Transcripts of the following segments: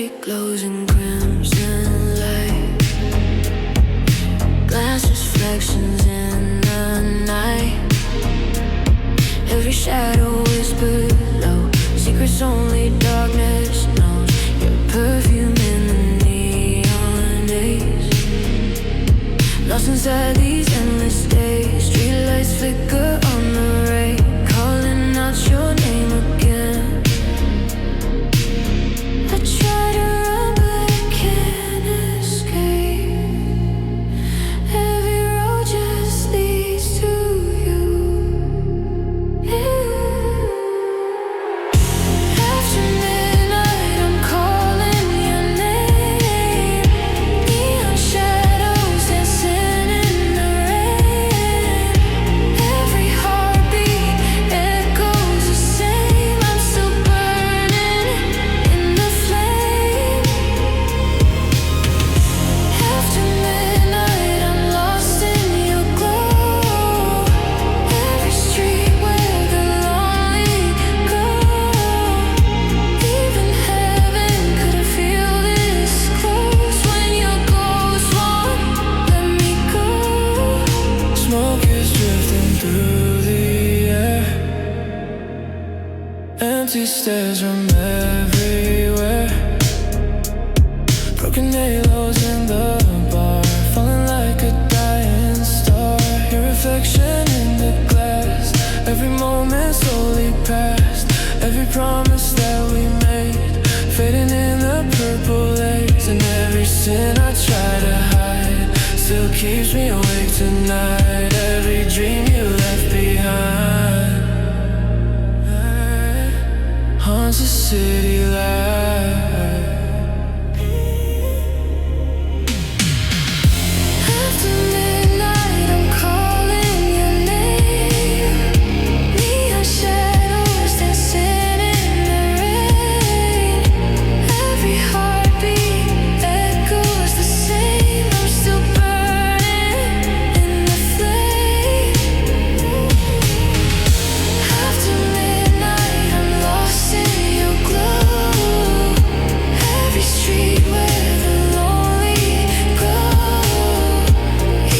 street glows in crimson light. Glass reflections in the night. Every shadow whispers low. Secrets only darkness knows. Your perfume in the neon days. Lost inside these endless days. Streetlights flicker on the rain, calling out your name again. I try to run but I can't escape. Every road just leads to you. After midnight I'm calling your name. Neon shadows dancing in the rain. Every heartbeat echoes the same. I'm still burning in the flame. After midnight I'm lost in your glow. Every street where the lonely go. Even heaven couldn't feel this close. When your ghost won't let me go. Smoke is drifting through the air. Empty stairs from everywhere. Broken halos in the bar, falling like a dying star. Your reflection in the glass. Every moment slowly passed. Every promise that we made, fading in the purple haze. And every sin I try to hide still keeps me awake tonight. Every dream you left behind haunts the city light. After midnight I'm calling your name. Neon shadows dancing in the rain. Every heartbeat echoes the same. I'm still burning in the flame. After midnight I'm lost in your glow. Every street where the lonely go.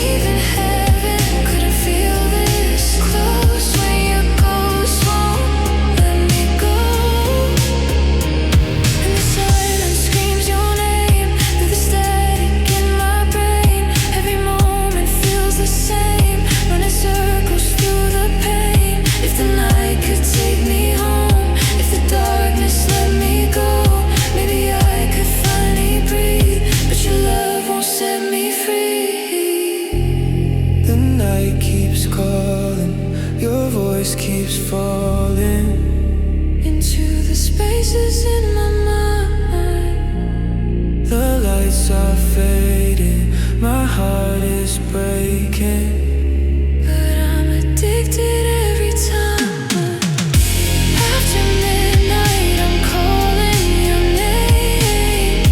Even heaven couldn't feel this close. When your ghost won't let me go. And the silence screams your name through the static in my brain. Every moment feels the same, running circles through the pain. If the night could take me home, if the darkness let me go, maybe I could finally breathe. But your love won't set me free. The night keeps calling, your voice keeps falling Into the spaces in my mind. The lights are fading, my heart is breaking. But I'm addicted every time. After midnight I'm calling your name.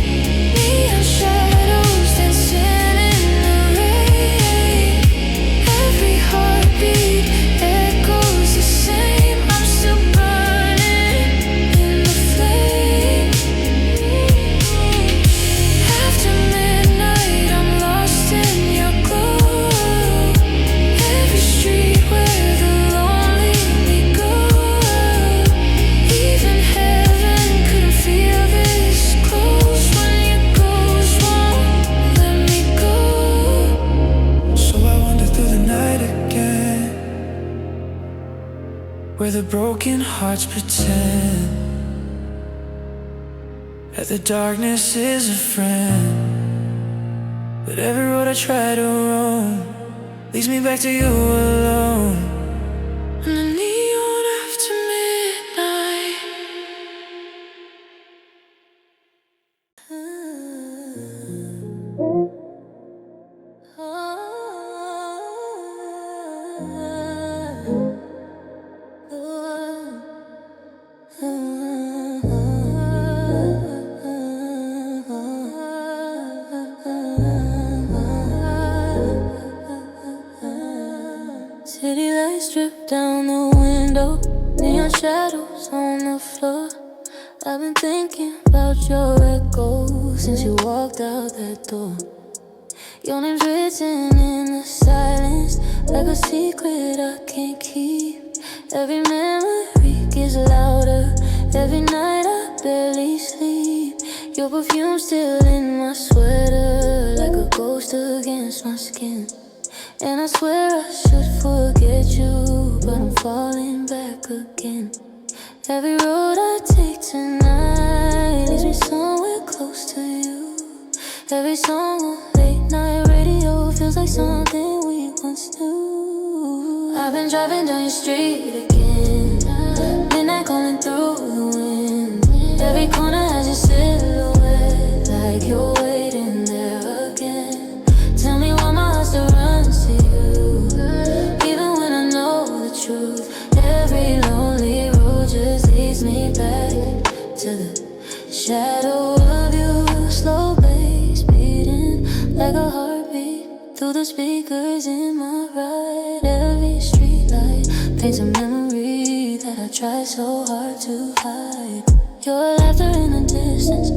Neon shadows dancing in the rain. Every heartbeat echoes the same. I'm still burning in the flame. After midnight I'm lost in your glow. Every street where the lonely go. Even heaven couldn't feel this close. When your ghost won't let me go. So I wander through the night again, where the broken hearts pretend that the darkness is a friend. But every road I try to roam leads me back to you alone. On the neon after midnight. City lights drip down the window. Neon shadows on the floor. I've been thinking about your echo since you walked out that door. Your name's written in the silence, like a secret I can't keep. Every memory gets louder, every night I barely sleep. Your perfume still in my sweater, like a ghost against my skin. And I swear I should forget you, but I'm falling back again. Every road I take tonight leads me somewhere close to you. Every song on late night radio feels like something we once knew. I've been driving down your street again, midnight calling through the wind. Every corner has your silhouette, like you're waiting there again. Tell me why my heart still runs to you, even when I know the truth. Every lonely road just leads me back to the shadow of you. Slow bass beating like a heartbeat through the speakers in my ride. Every street light paints a memory that I try so hard to hide. Your laughter in the distance,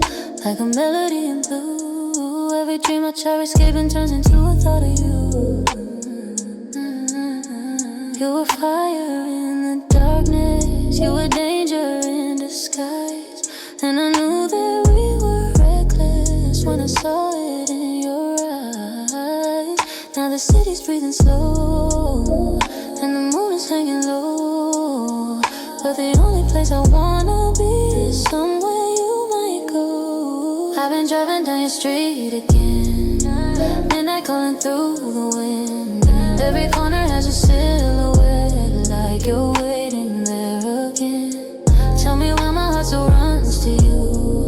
like a melody in blue. Every dream I try escaping turns into a thought of you. You were fire in the darkness, you were danger in disguise. And I knew that we were reckless when I saw it in your eyes. Now the city's breathing slow, and the moon is hanging low. But the only place I wanna be is somewhere you might go. I've been driving down your street again, midnight calling through the wind. Every corner has a silhouette, like you're waiting there again. Tell me why my heart still runs to you,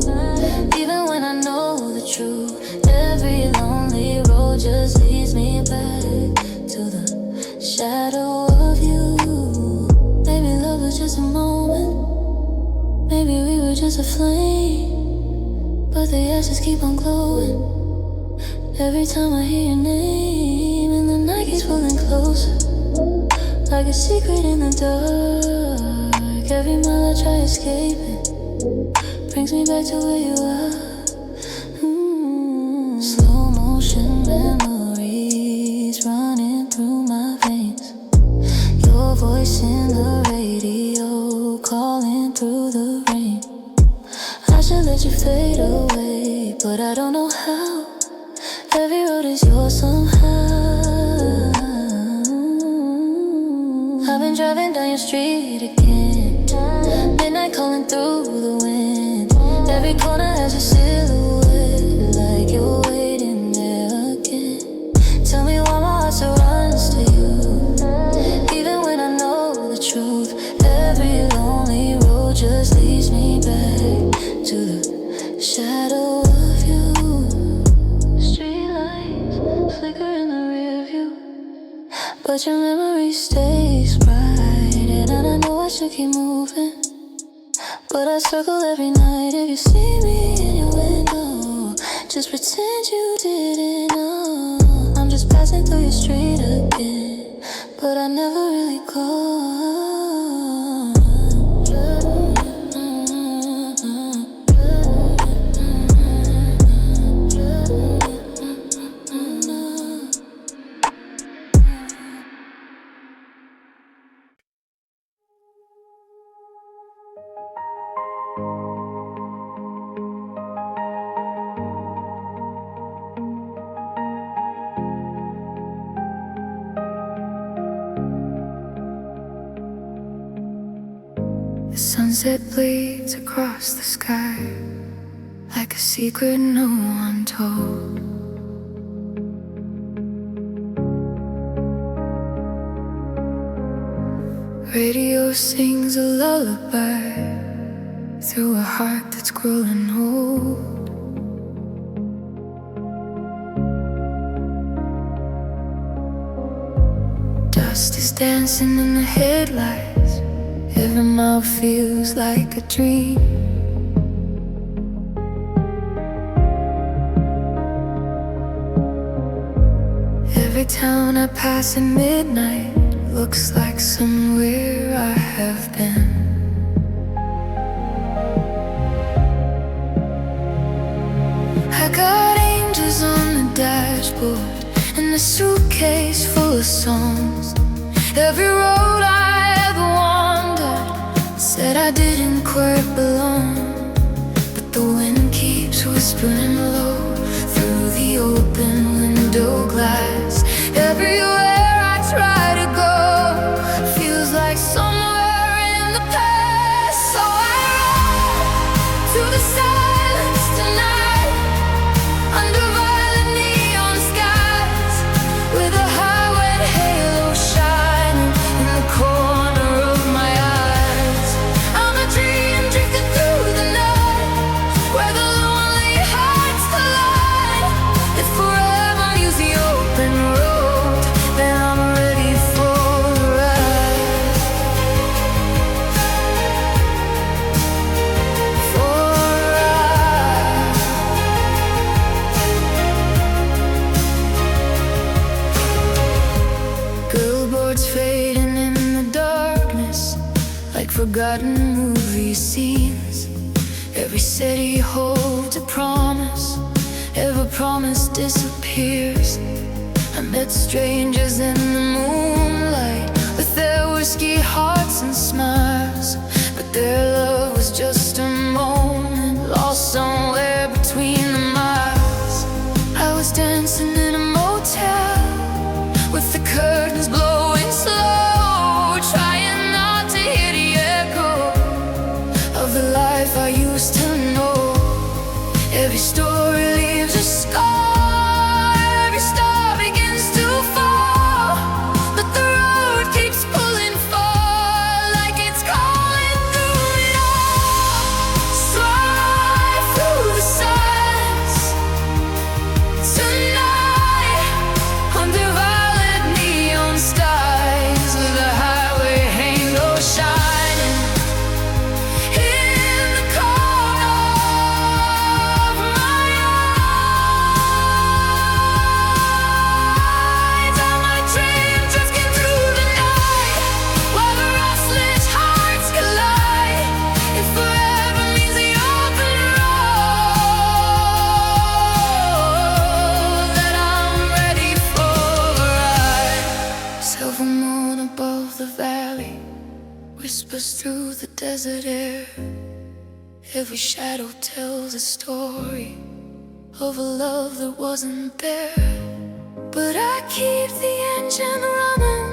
even when I know the truth. Every lonely road just leads me back to the shadow of you. Maybe love was just a moment, maybe we were just a flame, but the ashes keep on glowing every time I hear your name. And the night keeps pulling closer, like a secret in the dark. Every mile I try escaping brings me back to where you are. Slow motion memories running through my veins. Your voice in the radio calling through the rain. I should let you fade away, but I don't know how. Every road is yours somehow. I've been driving down your street again, midnight calling through the wind. Every corner has your silhouette, like you're waiting there again. Tell me why my heart still runs to you, even when I know the truth. Every lonely road just leads me back to the shadow of you. Streetlights flicker in the rear view, but your memory stays bright. And I know I should keep moving, but I circle every night. If you see me in your window, just pretend you didn't know. I'm just passing through your street again, but I never really go. The sunset bleeds across the sky, like a secret no one told. Radio sings a lullaby through a heart that's growing old. Dust is dancing in the headlights, every mile feels like a dream. Every town I pass at midnight looks like somewhere I have been. a suitcase full of songs. Every road I ever wandered said I didn't quite belong. But the wind keeps whispering low through the open window glass. Everywhere I try to go feels like somewhere in the past. So I run to the silence tonight, under violet neon skies, with a highway halo shining in the corner of my eyes. I'm a dream drifting through the night, where the lonely hearts collide. If forever means the open road, then I'm ready for the ride. For a ride. Billboards fading in the darkness, like forgotten movie scenes. Every city holds a promise, every promise disappears. I met strangers in the moonlight, with their whiskey hearts and smiles. But their love was just a moment, lost somewhere between the miles. I was dancing in a motel, with the curtains blowing slow, trying not to hear the echo of the life I used to know. Every story leaves a scar, every star begins to fall, but the road keeps pulling far, like it's calling through it all. Slide through the silence tonight, under violet neon skies, with a highway halo shining in the corner of my eyes. I'm a dream drifting through the night, while the restless hearts collide. If forever means the open road, then I'm ready for a ride. Silver moon above the valley whispers through the desert air. Every shadow tells a story of a love that wasn't there. But I keep the engine running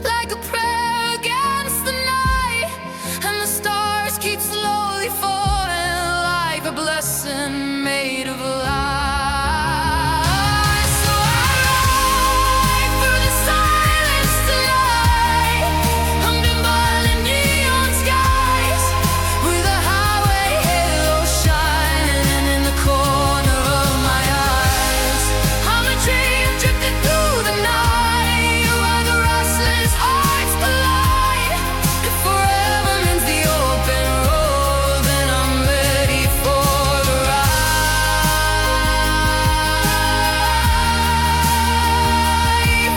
like a prayer against the night, and the stars keep slowly falling like a blessing made of lies. So I ride through the silence tonight, under violet neon skies, with a highway halo shining in the corner of my eyes. I'm a dream drifting through the night, where the restless hearts collide. If forever means the open road, then I'm ready for the ride.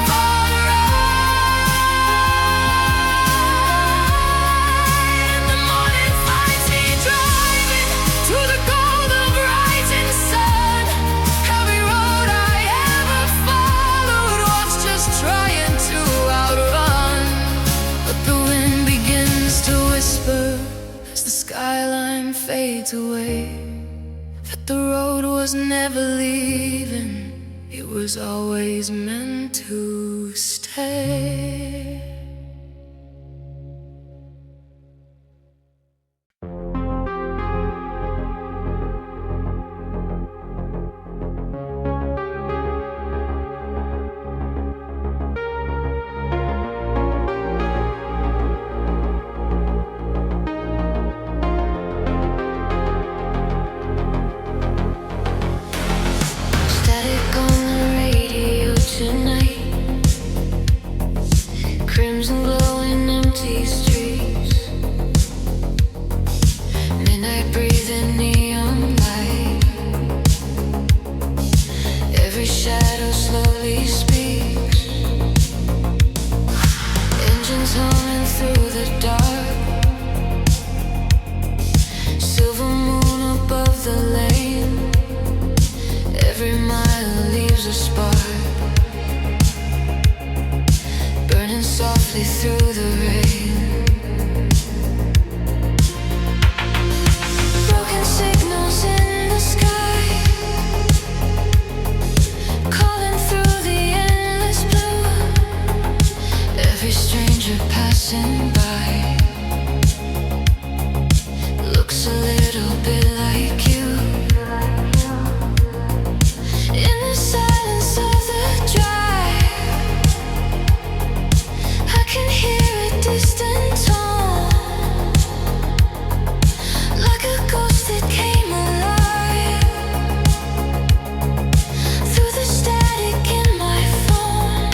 For the ride. In the morning finds me driving to the goal of rising sun. Every road I ever followed was just trying to outrun. But the wind begins to whisper as the skyline fades away, that the road was never leaving, it was always meant to stay. Static on the radio tonight, crimson glow in empty streets, midnight breathing neon light. Every shadow slowly speaks, engines humming through the dark. Silver moon above the lane, every mile leaves a spark. safely through the rain. Broken signals in the sky, calling through the endless blue. Every stranger passing by looks a little bit like you. In the silence of the drive, I can hear a distant tone, like a ghost that came alive through the static in my phone.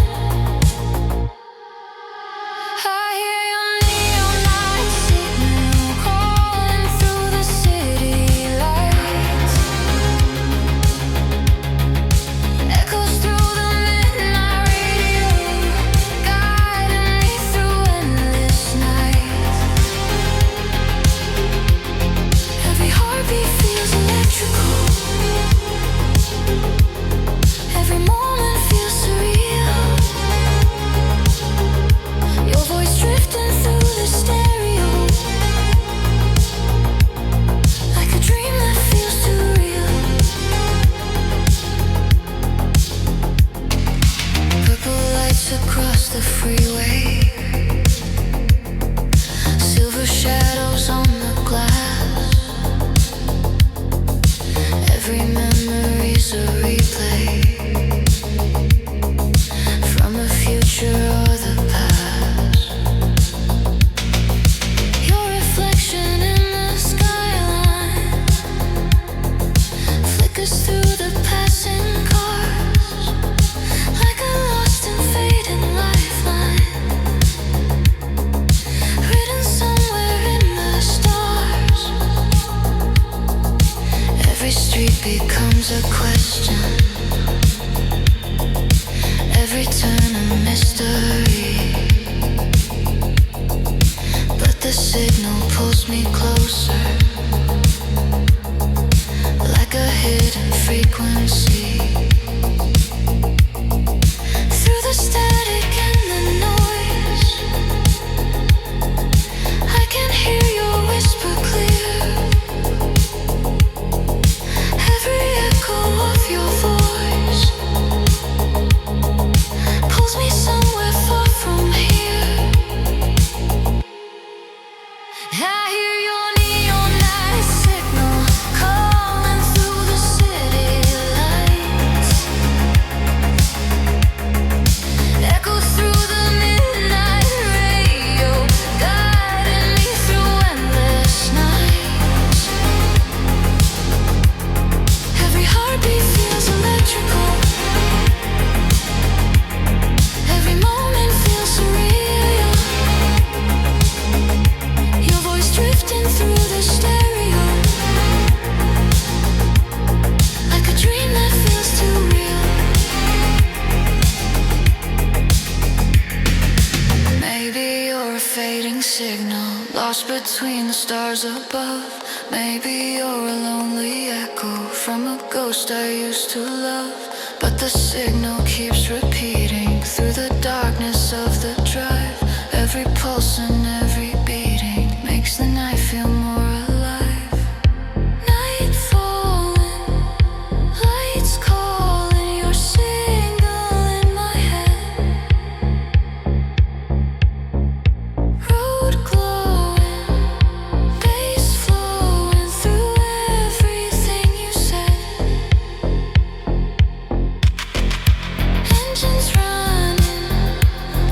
I hear your neon light signal calling through the city lights, echoes through the midnight radio, guiding me through endless nights. Every heartbeat feels electrical, every moment feels surreal. Your voice drifting through the stereo, like a dream that feels too real. Purple lights across the freeway, silver shadows on the glass. Every memory's a replay from the future or the past. Your reflection in the skyline flickers through the passing cars, like a lost and fading lifeline, written somewhere in the stars. Every street becomes a question, every turn a mystery. But the signal pulls me closer, like a hidden frequency. Through the static and the noise, I can hear your whisper clear. Every echo of your voice pulls me somewhere far from here. I hear your neon light signal calling through the city lights, echoes through the midnight radio, guiding me through endless nights. Every heartbeat feels electrical, every moment feels surreal. Your voice drifting through the stereo, like a dream that feels too real. Maybe you're a fading signal, lost between the stars above. Maybe you're a lonely echo from a ghost I used to love. But the signal keeps repeating through the darkness of the drive. Every pulse and every beating makes the night feel more alive. Night falling, lights calling, your signal in my head. Road glowing, bass flowing through everything you said. Engines running,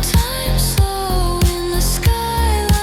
time slowing, the skyline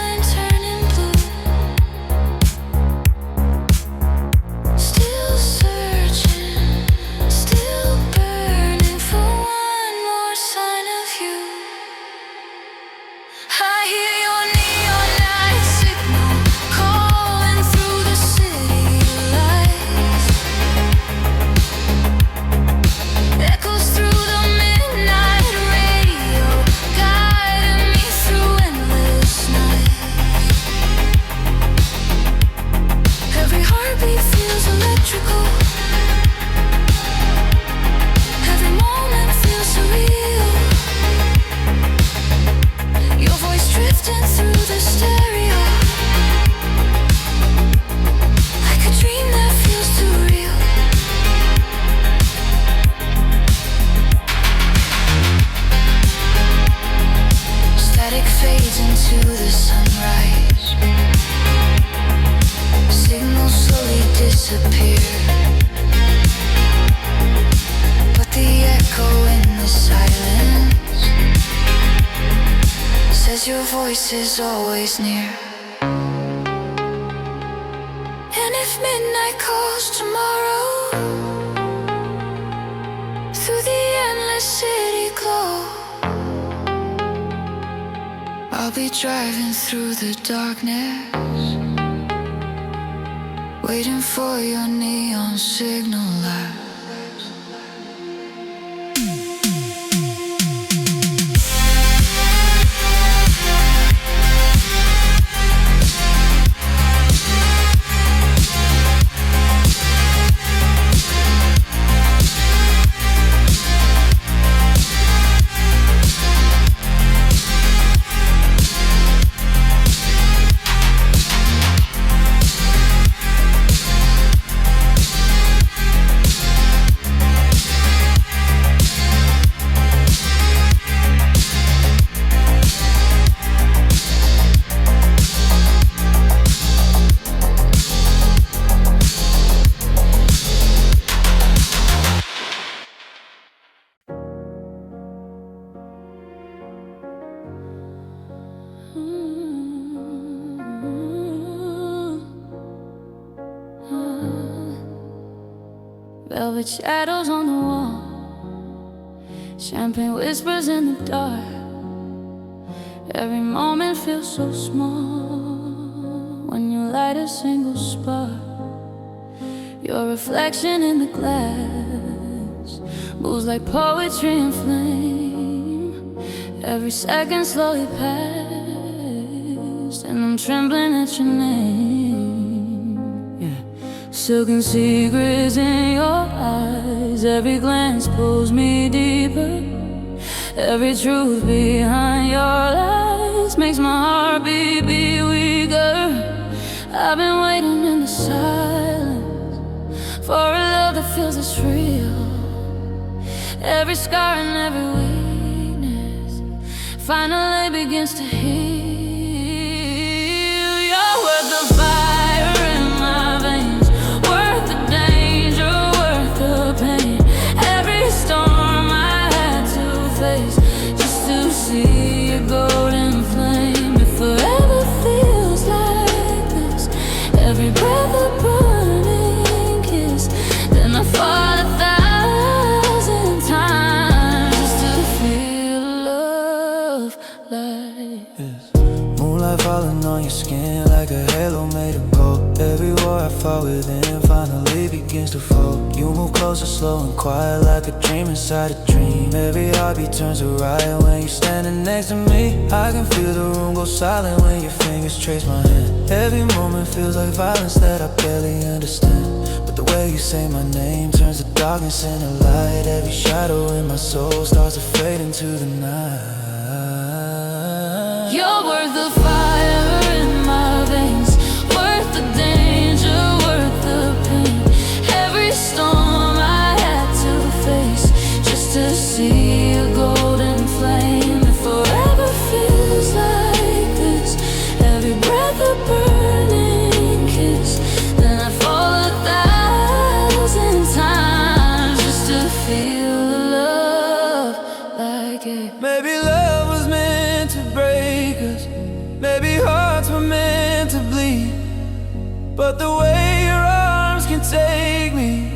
disappear. But the echo in the silence says your voice is always near. And if midnight calls tomorrow, through the endless city glow, I'll be driving through the darkness, waiting for your neon signal light. Velvet shadows on the wall, champagne whispers in the dark. Every moment feels so small when you light a single spark. Your reflection in the glass moves like poetry in flame. Every second slowly passed, and I'm trembling at your name. Yeah. Silken secrets in your eyes, every glance pulls me deeper. Every truth behind your lies makes my heart beat weaker. I've been waiting in the silence for a love that feels this real. Every scar and every weakness finally begins to heal. You're worth the fire in my veins, worth the danger, worth the pain. Every storm I had to face just to see a golden flame. If forever feels like this, every breath a burning kiss, then I fall 1,000 times just to feel love like this. Moonlight falling on your skin like a halo made of gold. Every war I fought within finally begins to fold. You move closer, slow and quiet, like a dream inside a dream. Every heartbeat turns to riot when you're standing next to me. I can feel the room go silent when your fingers trace my hand. Every moment feels like violence that I barely understand. But the way you say my name turns the darkness into light. Every shadow in my soul starts to fade into the night. You're worth the fire in my veins, worth the danger, worth the pain. Every storm I had to face just to see a golden flame. If forever feels like this, every breath a burning kiss, then I fall 1,000 times just to feel love like it. Maybe love was meant to break us, maybe hearts were meant to bleed. But the way your arms can take me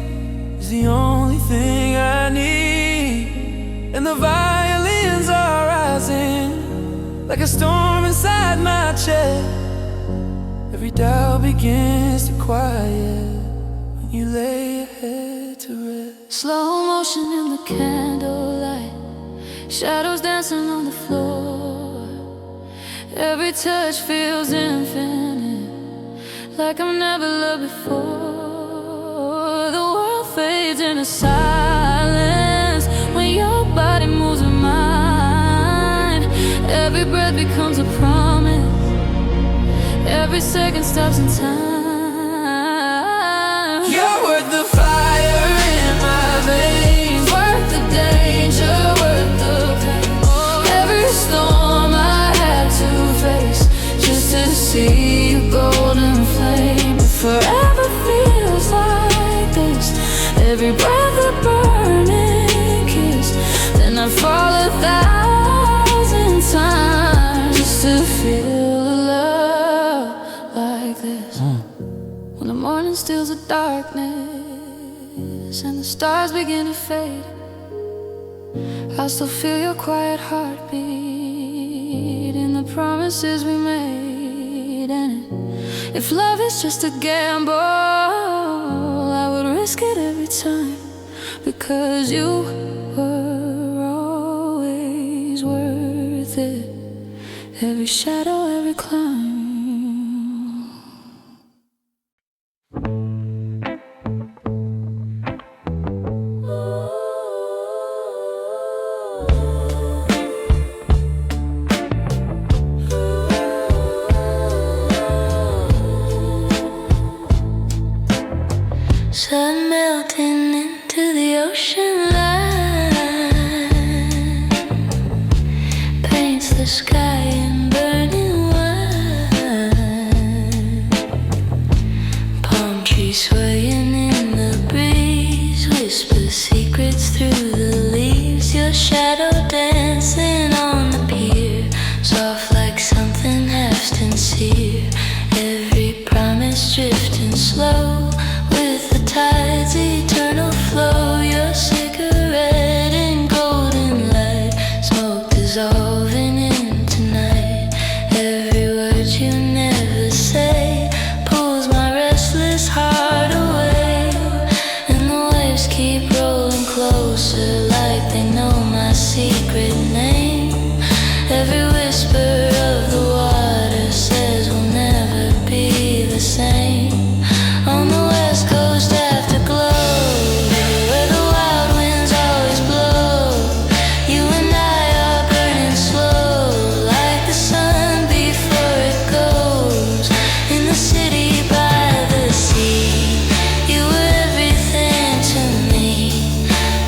is the only thing I need. And the violins are rising like a storm inside my chest. Every doubt begins to quiet when you lay your head to rest. Slow motion in the candlelight, shadows dancing on the floor. Every touch feels infinite, like I've never loved before. The world fades into silence when your body moves with mine. Every breath becomes a promise, every second stops in time. You're worth the fire in my veins, Worth the danger, worth the pain. Every storm I had to face just to see a golden flame. If forever feels like glass. When the morning steals the darkness and the stars begin to fade, I still feel your quiet heartbeat in the promises we made. And if love is just a gamble, I would risk it every time, because you were always worth it. Every shadow, every climb. Sun melting into the ocean line paints the sky in burning white. Palm trees swaying in the breeze whisper secrets through the leaves. Your shadow dancing on the pier, soft like something half sincere. Every promise drifting slow with the tide's eternal flow. Your cigarette in golden light, smoke dissolving into night. Every word you never say pulls my restless heart away. And the waves keep rolling closer like they know my secret name. Every whisper of the water says we'll never be the same. On the west coast afterglow, where the wild winds always blow, you and I are burning slow like the sun before it goes. In the city by the sea, you were everything to me,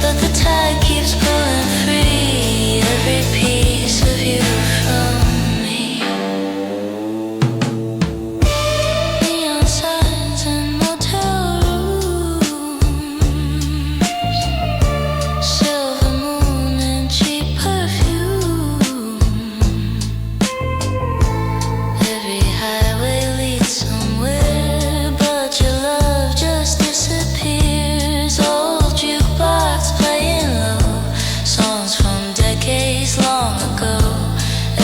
but the tide keeps pulling free every piece of you from me. Neon signs and motel rooms, silver moon and cheap perfume. Every highway leads somewhere, but your love just disappears. Old jukebox playing low, songs from decades long ago.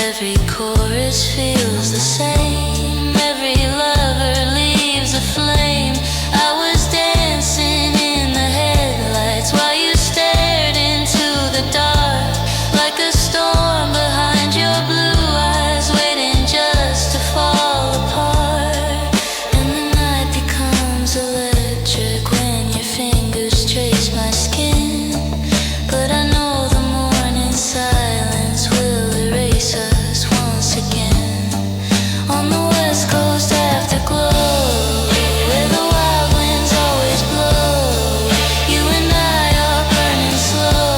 Every chorus feels the same, every lover leaves a flame. I was dancing in the headlights while you stared into the dark, like a storm behind your blue eyes, waiting just to fall apart. And the night becomes electric when your fingers trace my skin, but I know the morning silence will erase us once again. On the west coast afterglow, where the wild winds always blow, you and I are burning slow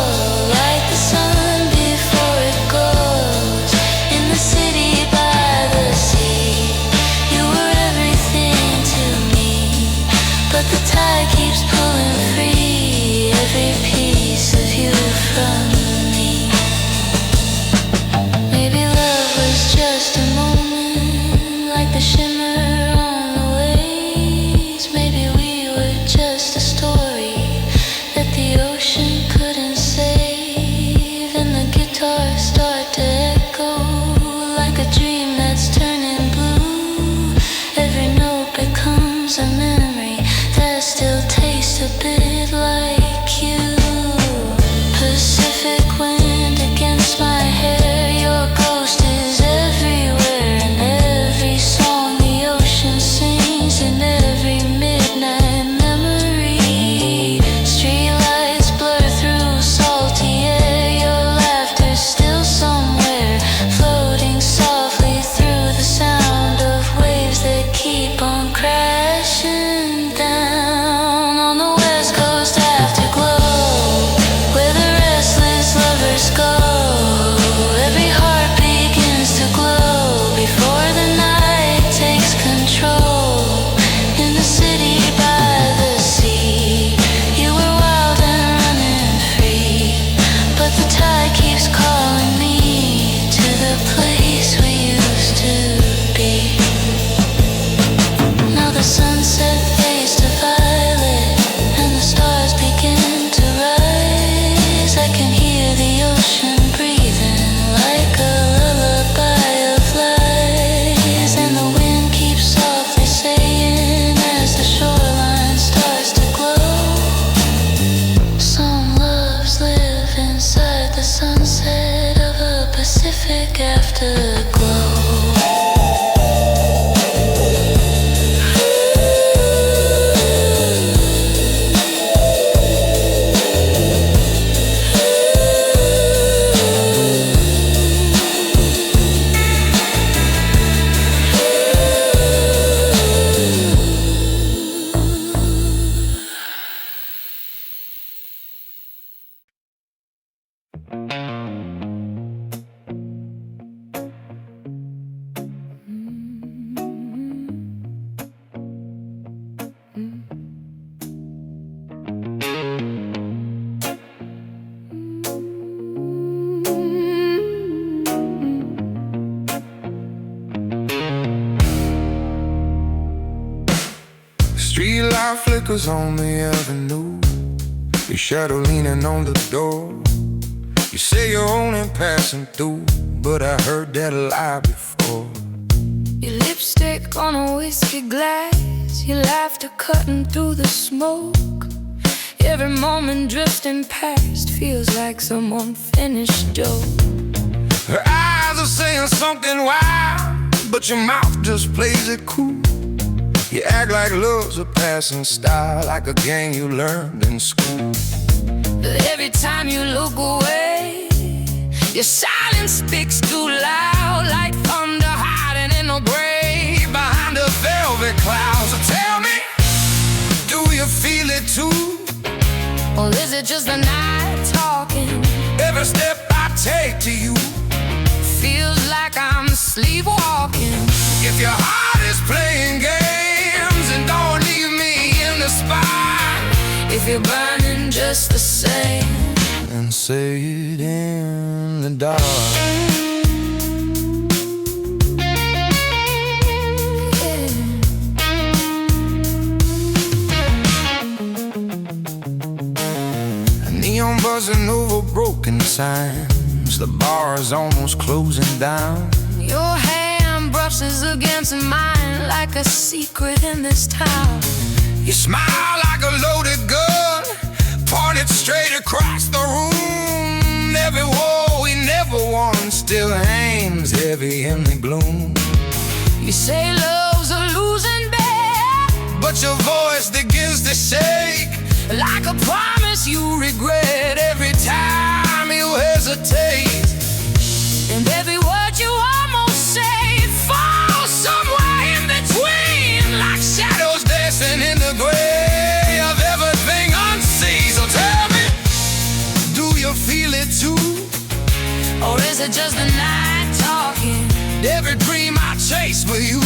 like the sun before it goes. In the city by the sea, you were everything to me, but the tide keeps pulling free every piece of you from me. Maybe love was just a moment, like the shimmer on the waves. Maybe we were just a story that the ocean couldn't save. And the guitars start to echo like a dream that's turning blue. Every note becomes a memory that still tastes a bit like you. Pacific wind against my hair, your ghost is everywhere. In every song the ocean sings, in every midnight memory. Streetlights blur through salty air, your laughter's still somewhere, floating softly through the sound of waves that keep on crashing. Street light flickers on the avenue, your shadow leaning on the door. You say you're only passing through, but I heard that lie before. Your lipstick on a whiskey glass, your laughter cutting through the smoke. Every moment drifting past feels like some unfinished joke. Her eyes are saying something wild, but your mouth just plays it cool. You act like love's a passing style, like a game you learned in school. But every time you look away, your silence speaks too loud, like thunder hiding in the grave behind a velvet cloud. So tell me, do you feel it too? Or is it just the night talking? Every step I take to you feels like I'm sleepwalking. If your heart is playing games, then don't leave me in the spot. If you're burning just the same, and say it in the dark. Neon buzzing over broken signs, the bar is almost closing down. your hand brushes against mine like a secret in this town. You smile like a loaded gun, pointed straight across the room. Every war we never won still hangs heavy in the gloom. You say love's a losing bet, but your voice begins to shake like a promise you regret every time you hesitate. And every word you almost say falls somewhere in between, like shadows dancing in the gray of everything unseen. So tell me, do you feel it too? or is it just the night talking? Every dream I chase with you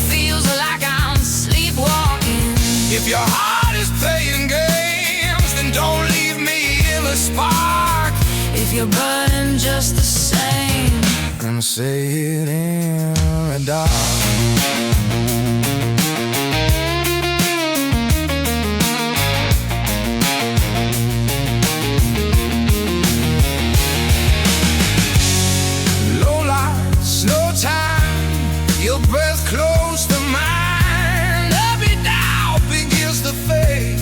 Feels like I'm sleepwalking. If your heart is playing games, then don't leave me in the spark. If you're burning just the same, and say it in the dark. Your breath close to mine, every doubt begins to fade.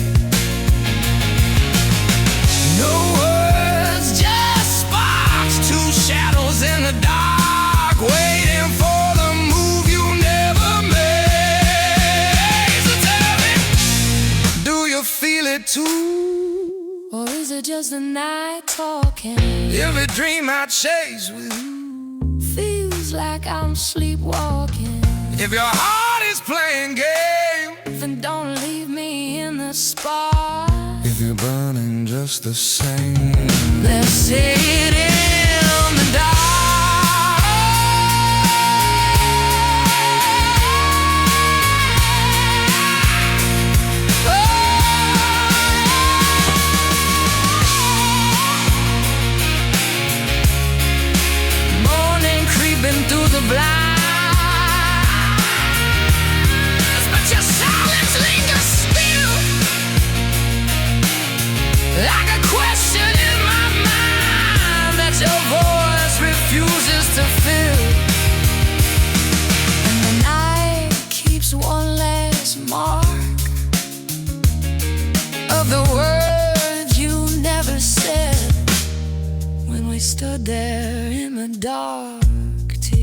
no words, just sparks, two shadows in the dark, Waiting for the move you never made. So tell me, do you feel it too? or is it just the night talking? Every dream I chase with you Feels like I'm sleepwalking. If your heart is playing games, Then don't leave me in the spot. if you're burning just the same, Let's sit in the dark. Morning creeping through the blinds, but your silence lingers still, like a question in my mind that your voice refuses to fill. And the night keeps one last mark of the words you never said when we stood there in the dark till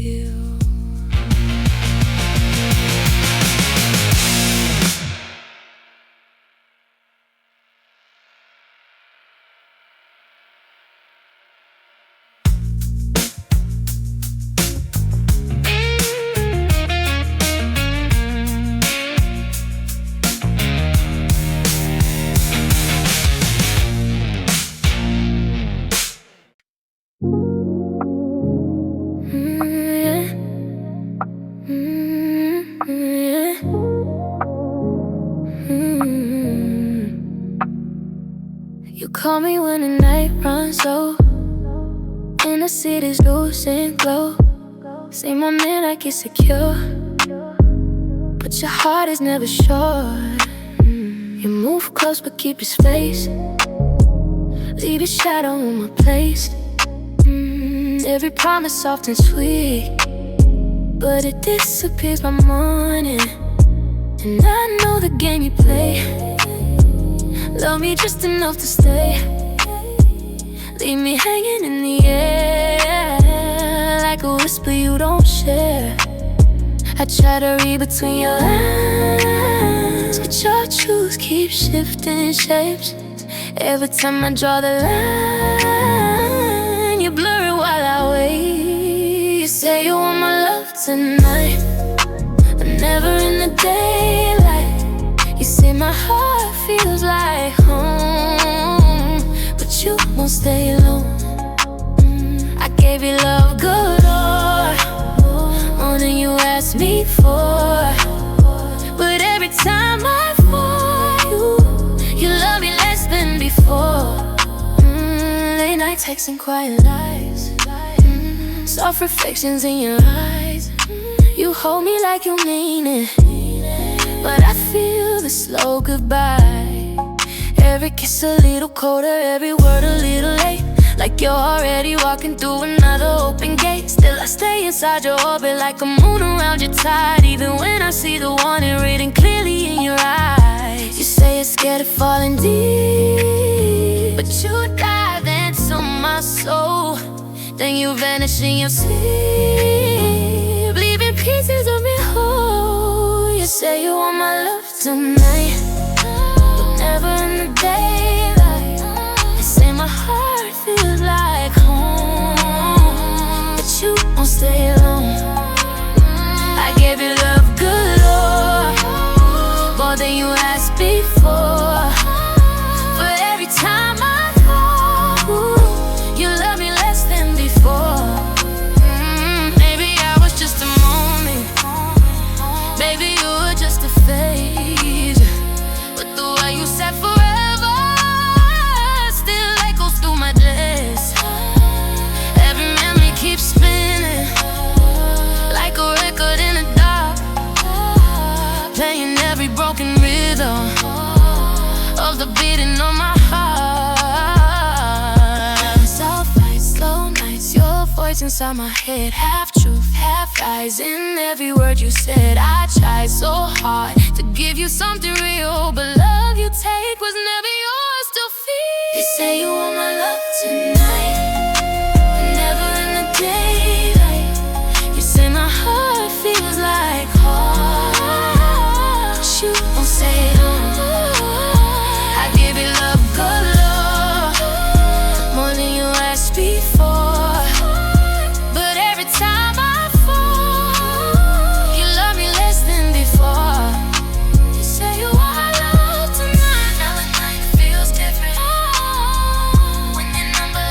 you call me when the night runs low and the city's losing glow. Say my man, I get secure. but your heart is never short. You move close but keep your space. Leave your shadow on my place. Every promise soft and sweet, but it disappears by morning. And I know the game you play. Love me just enough to stay. Leave me hanging in the air, like a whisper you don't share. I try to read between your lines, but your truth keeps shifting shapes. Every time I draw the line, you blur it while I wait. You say you want my love tonight, but never in the daylight. You say my heart feels like home, but you won't stay long. I gave you love galore, more than you asked me for. But every time I fall, you love me less than before. Late night texts and quiet lies, soft reflections in your eyes. You hold me like you mean it, but I feel the slow goodbye. Every kiss a little colder, every word a little late, like you're already walking through another open gate. Still I stay inside your orbit like a moon around your tide. Even when I see the warning written clearly in your eyes. You say you're scared of falling deep, but you dive into my soul. Then you vanish in your sleep, leaving pieces of me whole. You say you want my love tonight, but never in the daylight. You say my heart feels like home, but you won't stay long. I gave you love galore, more than you asked before. For every time I fall, you love me less than before. Maybe I was just a moment, maybe you were just a phase, but the way you said forever still echoes through my days. Every memory keeps spinning like a record in the dark, playing every broken rhythm of the beating of my heart. Soft lights, slow nights, your voice inside my head, half truth, half lies in every word you said. I tried so hard to give you something real, but love you take was never yours to feel. You say you want my love tonight, but never in the daylight. You say my heart feels like home, but you won't stay home. I give you love galore, more than you asked before. But every time I fall, you love me less than before. You say you want my love tonight, now the night feels different. When your number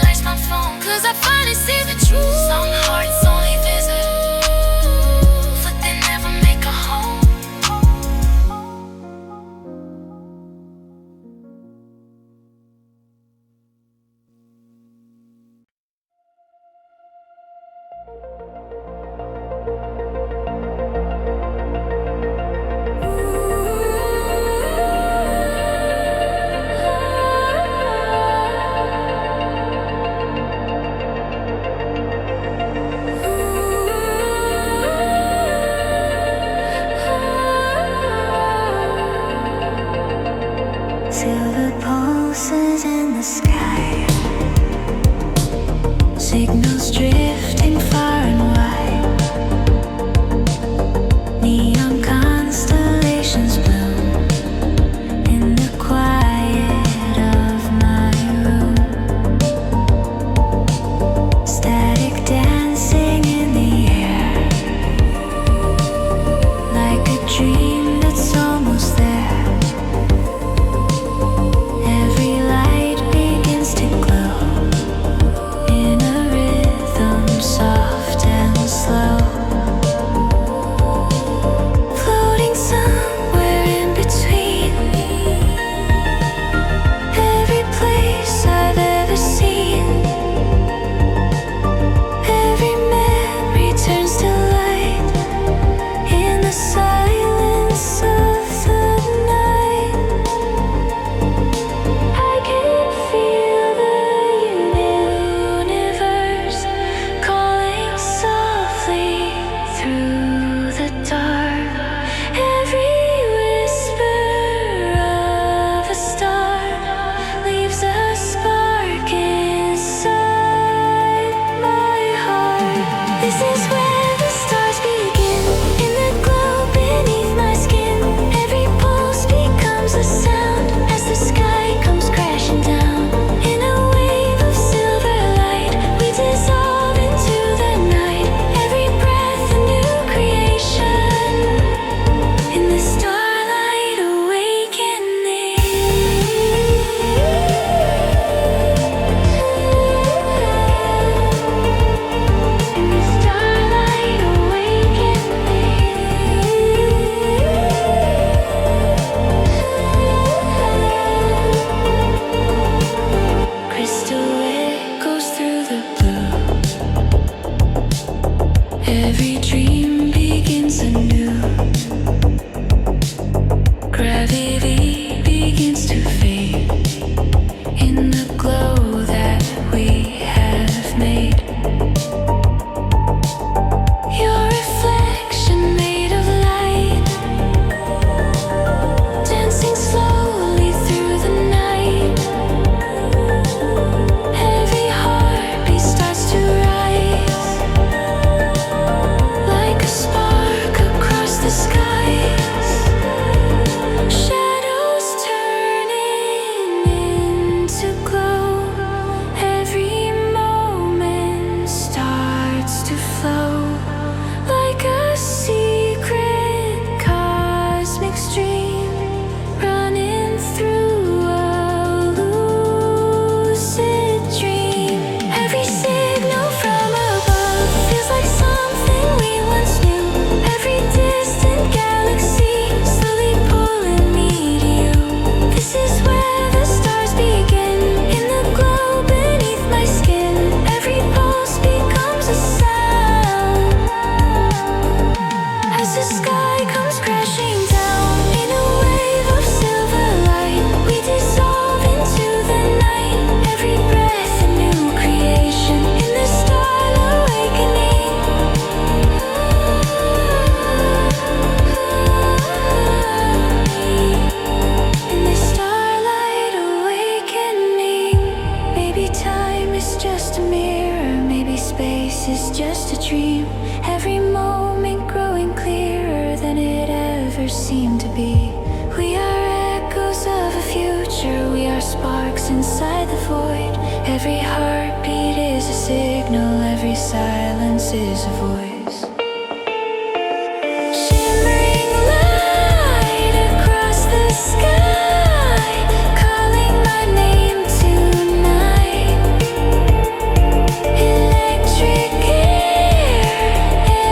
seem to be. We are echoes of a future, we are sparks inside the void. Every heartbeat is a signal, every silence is a voice. Shimmering light across the sky, calling my name tonight. Electric air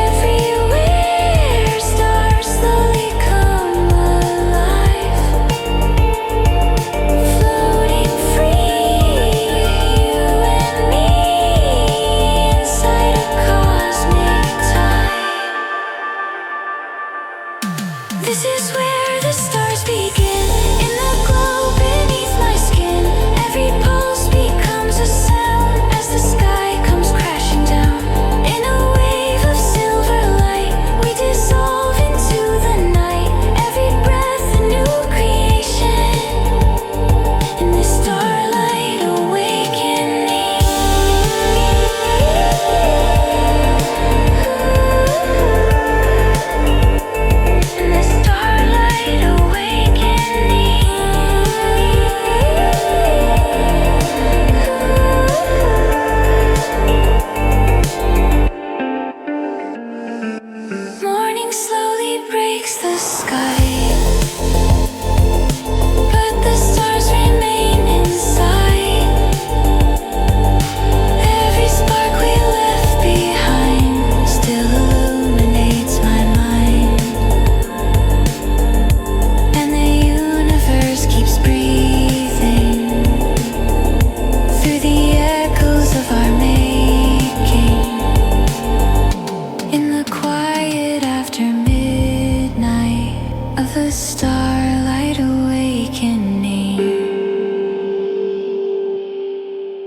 everywhere, stars slowly come alive. Floating free, you and me, inside a cosmic tide. This is where the stars begin, in the glow beneath my skin. Every pulse becomes a sound as the sky comes crashing down. In a wave of silver light, we dissolve into the night. Every breath a new creation, in this starlight awakening. In this starlight awakening. Morning slowly breaks the sky, but the stars remain inside. Every spark we left behind still illuminates my mind. And the universe keeps breathing through the echoes of our making. In the quiet after midnight of the starlight awakening.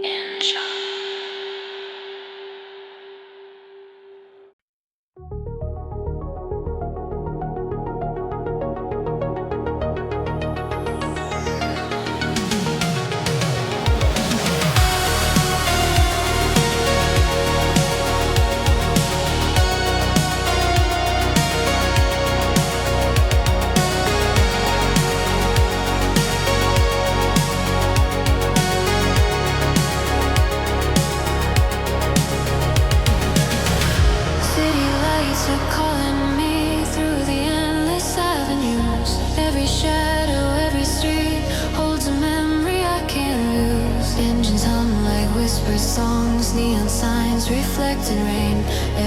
Enjoy. City lights are calling me through the endless avenues. Every shadow, every street holds a memory I can't lose. Engines hum like whispered songs, neon signs reflect in rain.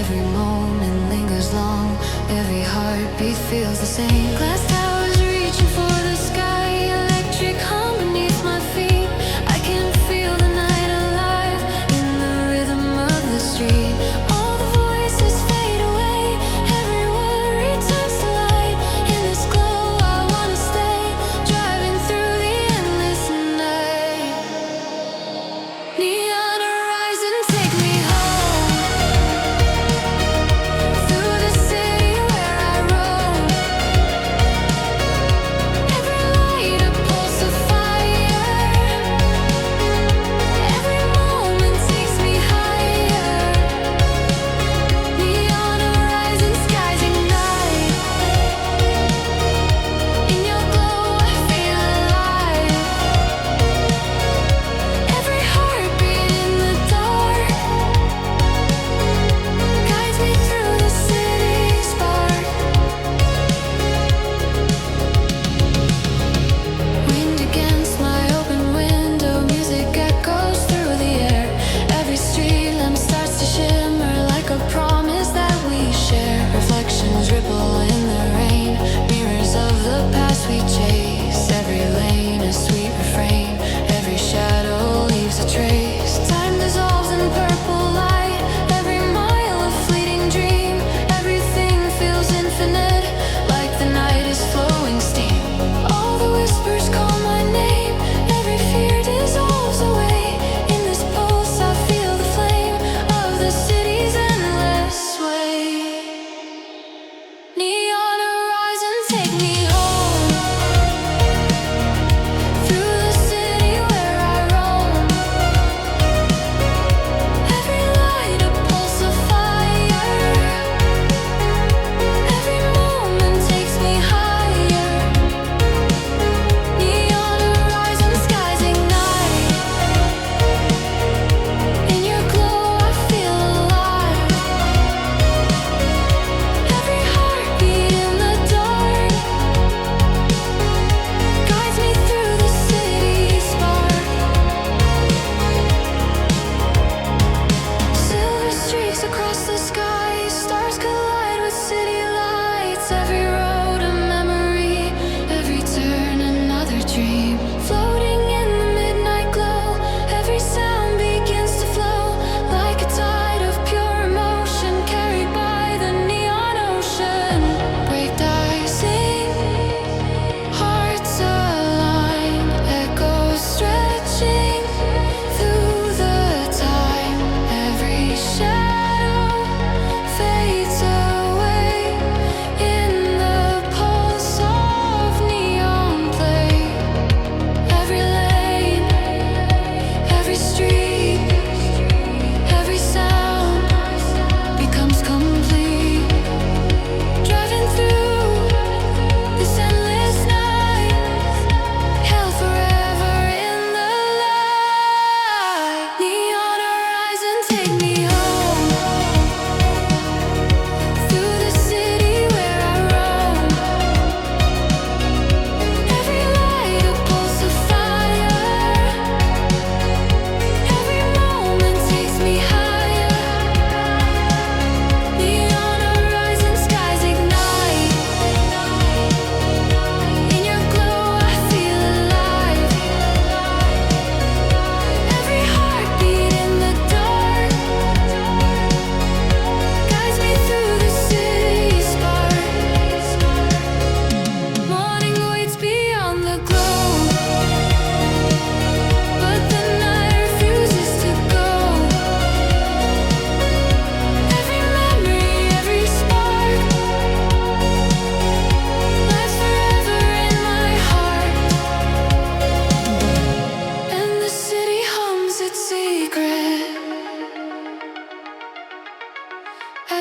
Every moment lingers long, every heartbeat feels the same. Glass towers reaching for the sky, electric hum beneath my feet. I can feel the night alive in the rhythm of the street. All the voices fade away, every word returns to light. In this glow I wanna stay, driving through the endless night. Neon horizon, take me home, through the city where I roam.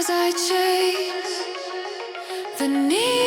as I chase the need.